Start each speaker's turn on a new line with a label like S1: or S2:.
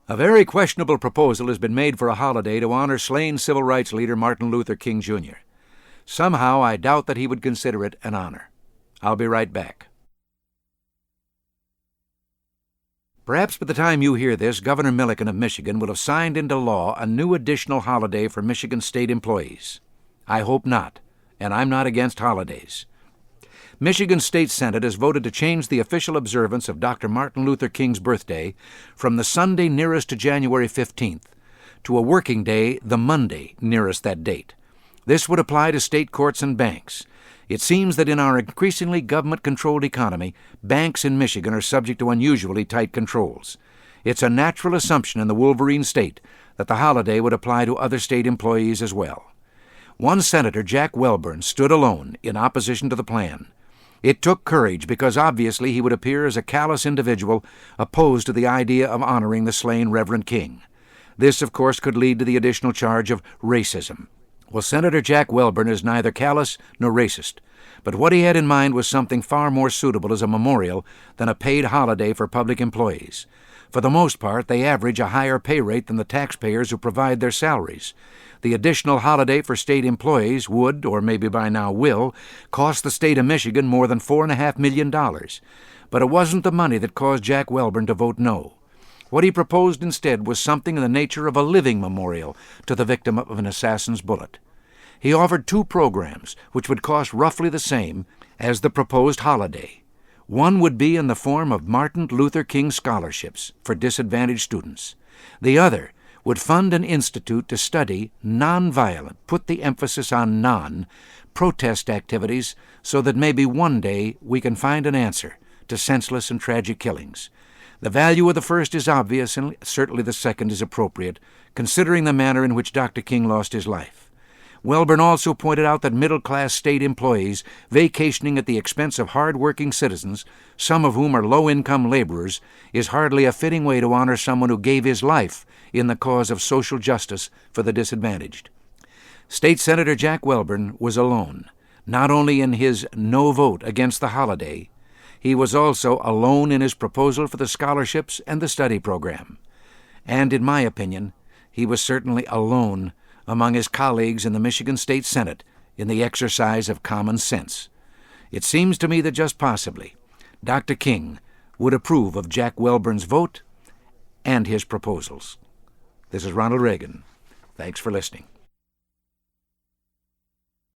S1: A very questionable proposal has been made for a holiday to honor slain civil rights leader Martin Luther King, Jr. Somehow I doubt that he would consider it an honor. I'll be right back. Perhaps by the time you hear this, Governor Milliken of Michigan will have signed into law a new additional holiday for Michigan state employees. I hope not, and I'm not against holidays. Michigan State Senate has voted to change the official observance of Dr. Martin Luther King's birthday from the Sunday nearest to January 15th to a working day the Monday nearest that date. This would apply to state courts and banks. It seems that in our increasingly government-controlled economy, banks in Michigan are subject to unusually tight controls. It's a natural assumption in the Wolverine state that the holiday would apply to other state employees as well. One senator, Jack Welborn, stood alone in opposition to the plan. It took courage because obviously he would appear as a callous individual opposed to the idea of honoring the slain Reverend King. This, of course, could lead to the additional charge of racism. Well, Senator Jack Welborn is neither callous nor racist, but what he had in mind was something far more suitable as a memorial than a paid holiday for public employees. For the most part, they average a higher pay rate than the taxpayers who provide their salaries. The additional holiday for state employees would, or maybe by now will, cost the state of Michigan more than $4.5 million. But it wasn't the money that caused Jack Welborn to vote no. What he proposed instead was something in the nature of a living memorial to the victim of an assassin's bullet. He offered two programs which would cost roughly the same as the proposed holiday. One would be in the form of Martin Luther King scholarships for disadvantaged students. The other would fund an institute to study nonviolent, put the emphasis on protest activities so that maybe one day we can find an answer to senseless and tragic killings. The value of the first is obvious, and certainly the second is appropriate, considering the manner in which Dr. King lost his life. Welborn also pointed out that middle-class state employees vacationing at the expense of hard-working citizens, some of whom are low-income laborers, is hardly a fitting way to honor someone who gave his life in the cause of social justice for the disadvantaged. State Senator Jack Welborn was alone, not only in his no vote against the holiday, he was also alone in his proposal for the scholarships and the study program. And in my opinion, he was certainly alone among his colleagues in the Michigan State Senate in the exercise of common sense. It seems to me that just possibly Dr. King would approve of Jack Welborn's vote and his proposals. This is Ronald Reagan. Thanks for listening.